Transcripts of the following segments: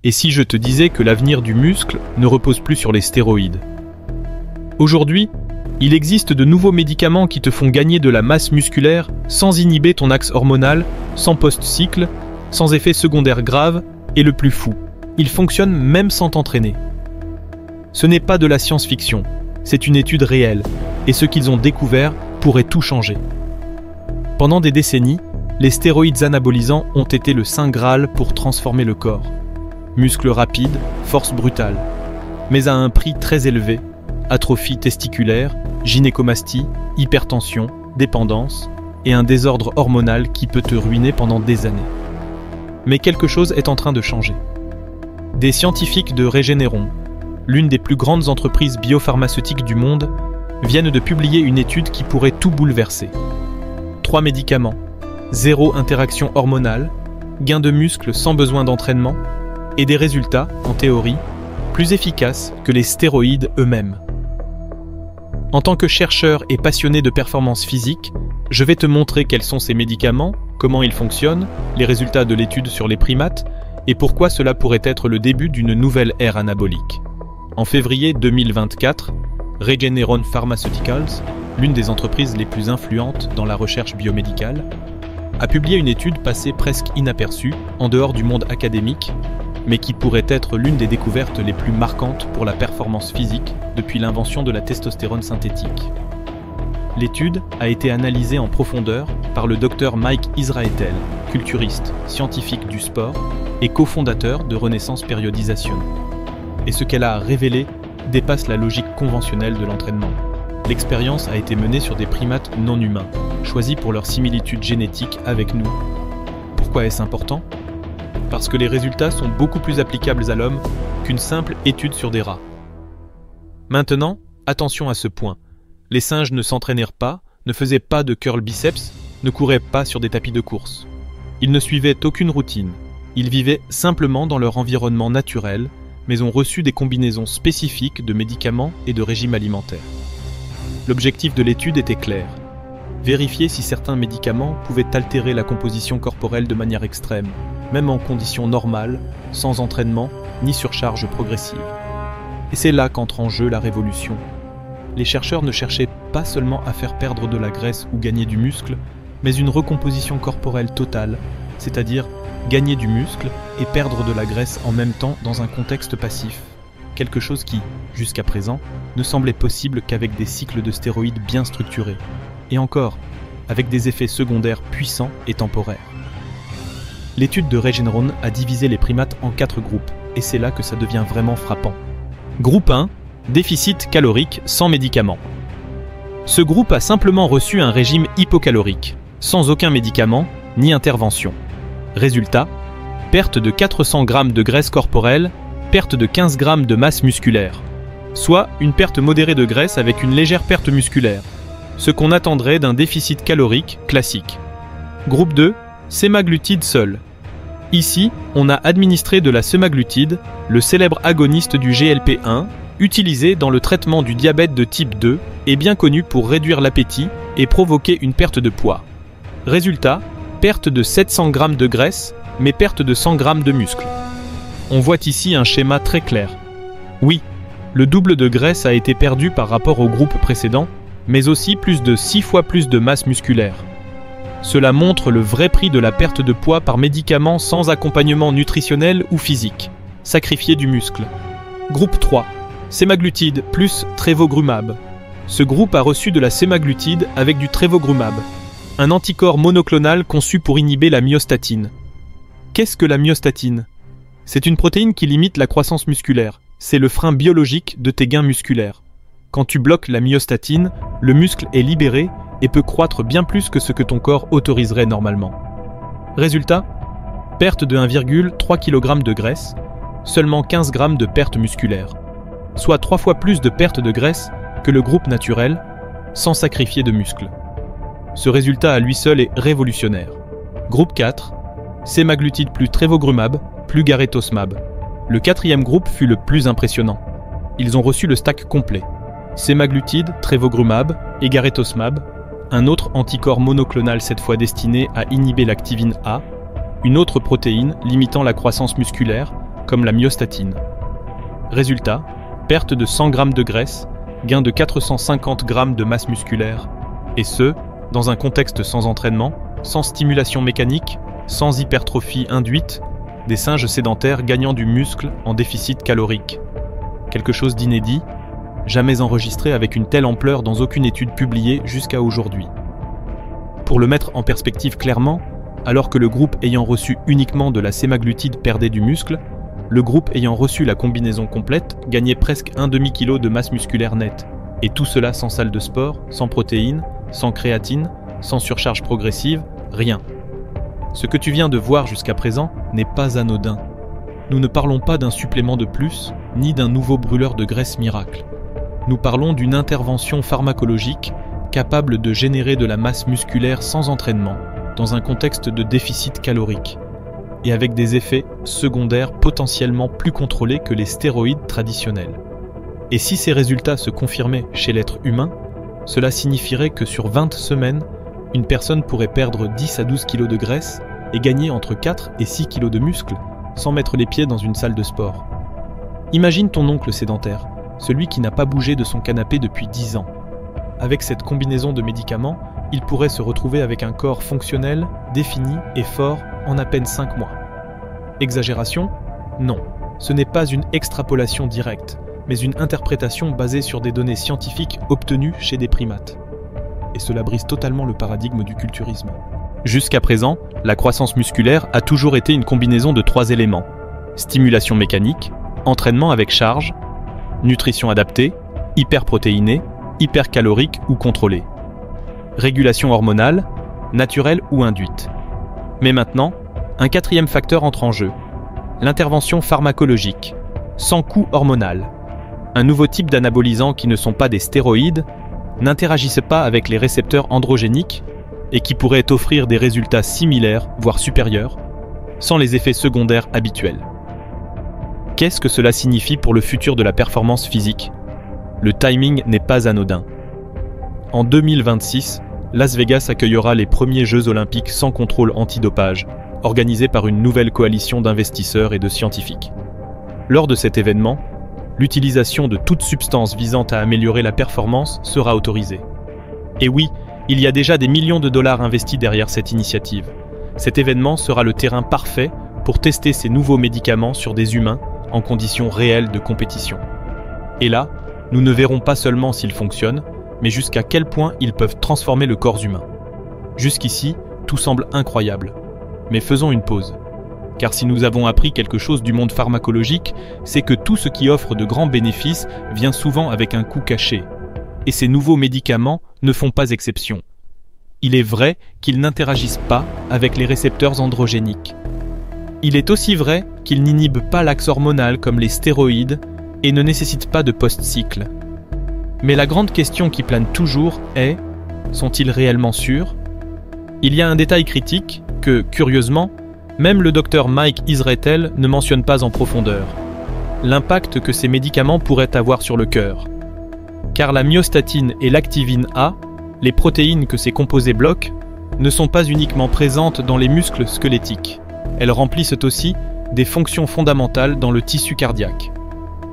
Et si je te disais que l'avenir du muscle ne repose plus sur les stéroïdes? Aujourd'hui, il existe de nouveaux médicaments qui te font gagner de la masse musculaire sans inhiber ton axe hormonal, sans post-cycle, sans effets secondaires graves, et le plus fou, ils fonctionnent même sans t'entraîner. Ce n'est pas de la science-fiction, c'est une étude réelle, et ce qu'ils ont découvert pourrait tout changer. Pendant des décennies, les stéroïdes anabolisants ont été le saint Graal pour transformer le corps. Muscles rapides, force brutale, mais à un prix très élevé, atrophie testiculaire, gynécomastie, hypertension, dépendance et un désordre hormonal qui peut te ruiner pendant des années. Mais quelque chose est en train de changer. Des scientifiques de Regeneron, l'une des plus grandes entreprises biopharmaceutiques du monde, viennent de publier une étude qui pourrait tout bouleverser. 3 médicaments, 0 interaction hormonale, gain de muscles sans besoin d'entraînement, et des résultats, en théorie, plus efficaces que les stéroïdes eux-mêmes. En tant que chercheur et passionné de performance physique, je vais te montrer quels sont ces médicaments, comment ils fonctionnent, les résultats de l'étude sur les primates, et pourquoi cela pourrait être le début d'une nouvelle ère anabolique. En février 2024, Regeneron Pharmaceuticals, l'une des entreprises les plus influentes dans la recherche biomédicale, a publié une étude passée presque inaperçue, en dehors du monde académique, mais qui pourrait être l'une des découvertes les plus marquantes pour la performance physique depuis l'invention de la testostérone synthétique. L'étude a été analysée en profondeur par le Dr Mike Israetel, culturiste, scientifique du sport et cofondateur de Renaissance Periodization. Et ce qu'elle a révélé dépasse la logique conventionnelle de l'entraînement. L'expérience a été menée sur des primates non humains, choisis pour leur similitude génétique avec nous. Pourquoi est-ce important ? Parce que les résultats sont beaucoup plus applicables à l'homme qu'une simple étude sur des rats. Maintenant, attention à ce point. Les singes ne s'entraînèrent pas, ne faisaient pas de curl biceps, ne couraient pas sur des tapis de course. Ils ne suivaient aucune routine. Ils vivaient simplement dans leur environnement naturel, mais ont reçu des combinaisons spécifiques de médicaments et de régimes alimentaires. L'objectif de l'étude était clair. Vérifier si certains médicaments pouvaient altérer la composition corporelle de manière extrême, même en conditions normales, sans entraînement ni surcharge progressive. Et c'est là qu'entre en jeu la révolution. Les chercheurs ne cherchaient pas seulement à faire perdre de la graisse ou gagner du muscle, mais une recomposition corporelle totale, c'est-à-dire gagner du muscle et perdre de la graisse en même temps dans un contexte passif, quelque chose qui, jusqu'à présent, ne semblait possible qu'avec des cycles de stéroïdes bien structurés, et encore, avec des effets secondaires puissants et temporaires. L'étude de Regeneron a divisé les primates en 4 groupes, et c'est là que ça devient vraiment frappant. Groupe 1, déficit calorique sans médicaments. Ce groupe a simplement reçu un régime hypocalorique, sans aucun médicament ni intervention. Résultat, perte de 400 g de graisse corporelle, perte de 15 g de masse musculaire, soit une perte modérée de graisse avec une légère perte musculaire, ce qu'on attendrait d'un déficit calorique classique. Groupe 2, sémaglutide seul. Ici, on a administré de la sémaglutide, le célèbre agoniste du GLP-1, utilisé dans le traitement du diabète de type 2 et bien connu pour réduire l'appétit et provoquer une perte de poids. Résultat, perte de 700 g de graisse, mais perte de 100 g de muscle. On voit ici un schéma très clair. Oui, le double de graisse a été perdu par rapport au groupe précédent, mais aussi plus de 6 fois plus de masse musculaire. Cela montre le vrai prix de la perte de poids par médicament sans accompagnement nutritionnel ou physique. Sacrifier du muscle. Groupe 3. Sémaglutide plus trevogrumab. Ce groupe a reçu de la sémaglutide avec du trevogrumab, un anticorps monoclonal conçu pour inhiber la myostatine. Qu'est-ce que la myostatine ? C'est une protéine qui limite la croissance musculaire. C'est le frein biologique de tes gains musculaires. Quand tu bloques la myostatine, le muscle est libéré et peut croître bien plus que ce que ton corps autoriserait normalement. Résultat, perte de 1,3 kg de graisse, seulement 15 g de perte musculaire, soit 3 fois plus de perte de graisse que le groupe naturel, sans sacrifier de muscles. Ce résultat à lui seul est révolutionnaire. Groupe 4, sémaglutide plus trevogrumab plus garetosmab. Le 4e groupe fut le plus impressionnant. Ils ont reçu le stack complet. Sémaglutide, trevogrumab et garetosmab, un autre anticorps monoclonal cette fois destiné à inhiber l'activine A, une autre protéine limitant la croissance musculaire, comme la myostatine. Résultat, perte de 100 g de graisse, gain de 450 g de masse musculaire, et ce, dans un contexte sans entraînement, sans stimulation mécanique, sans hypertrophie induite, des singes sédentaires gagnant du muscle en déficit calorique. Quelque chose d'inédit, jamais enregistré avec une telle ampleur dans aucune étude publiée jusqu'à aujourd'hui. Pour le mettre en perspective clairement, alors que le groupe ayant reçu uniquement de la sémaglutide perdait du muscle, le groupe ayant reçu la combinaison complète gagnait presque un demi-kilo de masse musculaire nette, et tout cela sans salle de sport, sans protéines, sans créatine, sans surcharge progressive, rien. Ce que tu viens de voir jusqu'à présent n'est pas anodin. Nous ne parlons pas d'un supplément de plus, ni d'un nouveau brûleur de graisse miracle. Nous parlons d'une intervention pharmacologique capable de générer de la masse musculaire sans entraînement, dans un contexte de déficit calorique, et avec des effets secondaires potentiellement plus contrôlés que les stéroïdes traditionnels. Et si ces résultats se confirmaient chez l'être humain, cela signifierait que sur 20 semaines, une personne pourrait perdre 10 à 12 kg de graisse et gagner entre 4 et 6 kg de muscle sans mettre les pieds dans une salle de sport. Imagine ton oncle sédentaire, celui qui n'a pas bougé de son canapé depuis 10 ans. Avec cette combinaison de médicaments, il pourrait se retrouver avec un corps fonctionnel, défini et fort en à peine 5 mois. Exagération ? Non, ce n'est pas une extrapolation directe, mais une interprétation basée sur des données scientifiques obtenues chez des primates. Et cela brise totalement le paradigme du culturisme. Jusqu'à présent, la croissance musculaire a toujours été une combinaison de 3 éléments: stimulation mécanique, entraînement avec charge, nutrition adaptée, hyperprotéinée, hypercalorique ou contrôlée, régulation hormonale, naturelle ou induite. Mais maintenant, un quatrième facteur entre en jeu: l'intervention pharmacologique, sans coût hormonal. Un nouveau type d'anabolisants qui ne sont pas des stéroïdes, n'interagissent pas avec les récepteurs androgéniques et qui pourraient offrir des résultats similaires, voire supérieurs, sans les effets secondaires habituels. Qu'est-ce que cela signifie pour le futur de la performance physique ? Le timing n'est pas anodin. En 2026, Las Vegas accueillera les premiers Jeux olympiques sans contrôle antidopage, organisés par une nouvelle coalition d'investisseurs et de scientifiques. Lors de cet événement, l'utilisation de toute substance visant à améliorer la performance sera autorisée. Et oui, il y a déjà des millions de dollars investis derrière cette initiative. Cet événement sera le terrain parfait pour tester ces nouveaux médicaments sur des humains en conditions réelles de compétition. Et là, nous ne verrons pas seulement s'ils fonctionnent, mais jusqu'à quel point ils peuvent transformer le corps humain. Jusqu'ici, tout semble incroyable. Mais faisons une pause. Car si nous avons appris quelque chose du monde pharmacologique, c'est que tout ce qui offre de grands bénéfices vient souvent avec un coût caché. Et ces nouveaux médicaments ne font pas exception. Il est vrai qu'ils n'interagissent pas avec les récepteurs androgéniques. Il est aussi vrai qu'ils n'inhibent pas l'axe hormonal comme les stéroïdes et ne nécessitent pas de post-cycle. Mais la grande question qui plane toujours est: sont-ils réellement sûrs ? Il y a un détail critique que, curieusement, même le docteur Mike Israetel ne mentionne pas en profondeur: l'impact que ces médicaments pourraient avoir sur le cœur. Car la myostatine et l'activine A, les protéines que ces composés bloquent, ne sont pas uniquement présentes dans les muscles squelettiques. Elles remplissent aussi des fonctions fondamentales dans le tissu cardiaque.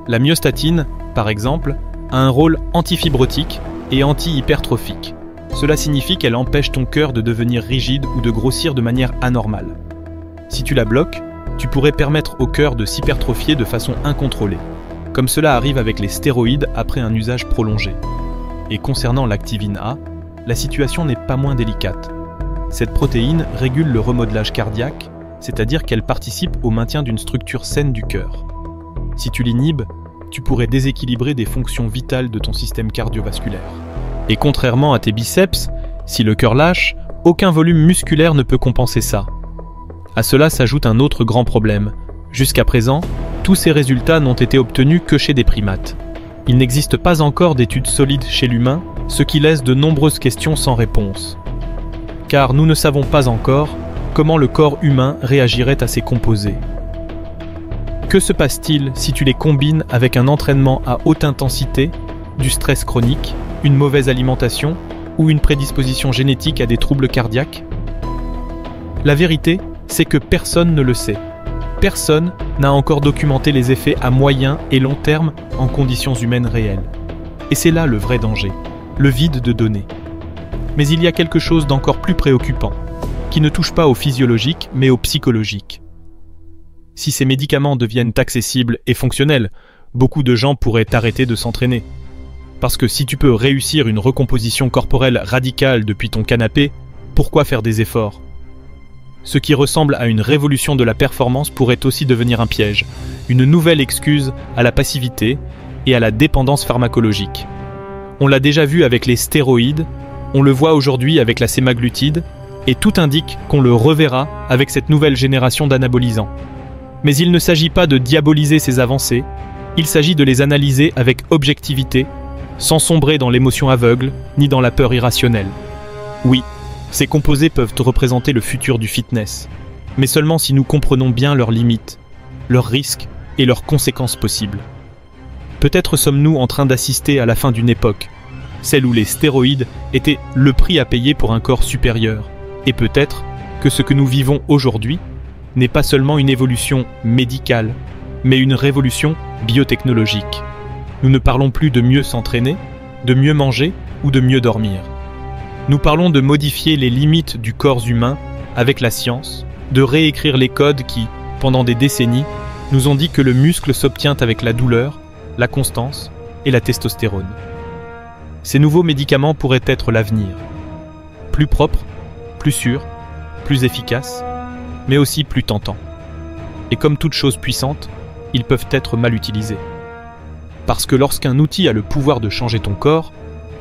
La myostatine, par exemple, a un rôle antifibrotique et anti-hypertrophique. Cela signifie qu'elle empêche ton cœur de devenir rigide ou de grossir de manière anormale. Si tu la bloques, tu pourrais permettre au cœur de s'hypertrophier de façon incontrôlée, comme cela arrive avec les stéroïdes après un usage prolongé. Et concernant l'activine A, la situation n'est pas moins délicate. Cette protéine régule le remodelage cardiaque, c'est-à-dire qu'elle participe au maintien d'une structure saine du cœur. Si tu l'inhibes, tu pourrais déséquilibrer des fonctions vitales de ton système cardiovasculaire. Et contrairement à tes biceps, si le cœur lâche, aucun volume musculaire ne peut compenser ça. À cela s'ajoute un autre grand problème. Jusqu'à présent, tous ces résultats n'ont été obtenus que chez des primates. Il n'existe pas encore d'études solides chez l'humain, ce qui laisse de nombreuses questions sans réponse. Car nous ne savons pas encore comment le corps humain réagirait à ces composés. Que se passe-t-il si tu les combines avec un entraînement à haute intensité, du stress chronique, une mauvaise alimentation ou une prédisposition génétique à des troubles cardiaques ? La vérité, c'est que personne ne le sait. Personne, n'a encore documenté les effets à moyen et long terme en conditions humaines réelles. Et c'est là le vrai danger, le vide de données. Mais il y a quelque chose d'encore plus préoccupant, qui ne touche pas au physiologique mais au psychologique. Si ces médicaments deviennent accessibles et fonctionnels, beaucoup de gens pourraient arrêter de s'entraîner. Parce que si tu peux réussir une recomposition corporelle radicale depuis ton canapé, pourquoi faire des efforts ? Ce qui ressemble à une révolution de la performance pourrait aussi devenir un piège, une nouvelle excuse à la passivité et à la dépendance pharmacologique. On l'a déjà vu avec les stéroïdes, on le voit aujourd'hui avec la sémaglutide, et tout indique qu'on le reverra avec cette nouvelle génération d'anabolisants. Mais il ne s'agit pas de diaboliser ces avancées, il s'agit de les analyser avec objectivité, sans sombrer dans l'émotion aveugle, ni dans la peur irrationnelle. Oui, ces composés peuvent représenter le futur du fitness, mais seulement si nous comprenons bien leurs limites, leurs risques et leurs conséquences possibles. Peut-être sommes-nous en train d'assister à la fin d'une époque, celle où les stéroïdes étaient le prix à payer pour un corps supérieur, et peut-être que ce que nous vivons aujourd'hui n'est pas seulement une évolution médicale, mais une révolution biotechnologique. Nous ne parlons plus de mieux s'entraîner, de mieux manger ou de mieux dormir. Nous parlons de modifier les limites du corps humain avec la science, de réécrire les codes qui, pendant des décennies, nous ont dit que le muscle s'obtient avec la douleur, la constance et la testostérone. Ces nouveaux médicaments pourraient être l'avenir. Plus propres, plus sûrs, plus efficaces, mais aussi plus tentants. Et comme toute chose puissante, ils peuvent être mal utilisés. Parce que lorsqu'un outil a le pouvoir de changer ton corps,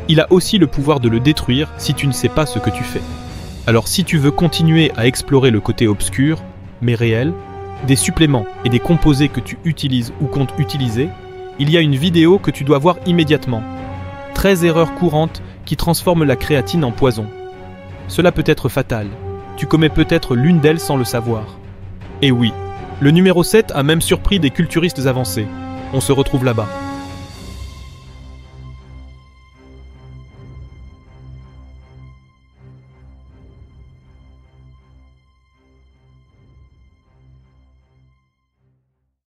il a aussi le pouvoir de le détruire si tu ne sais pas ce que tu fais. Alors si tu veux continuer à explorer le côté obscur, mais réel, des suppléments et des composés que tu utilises ou comptes utiliser, il y a une vidéo que tu dois voir immédiatement. 13 erreurs courantes qui transforment la créatine en poison. Cela peut être fatal. Tu commets peut-être l'une d'elles sans le savoir. Et oui, le numéro 7 a même surpris des culturistes avancés. On se retrouve là-bas.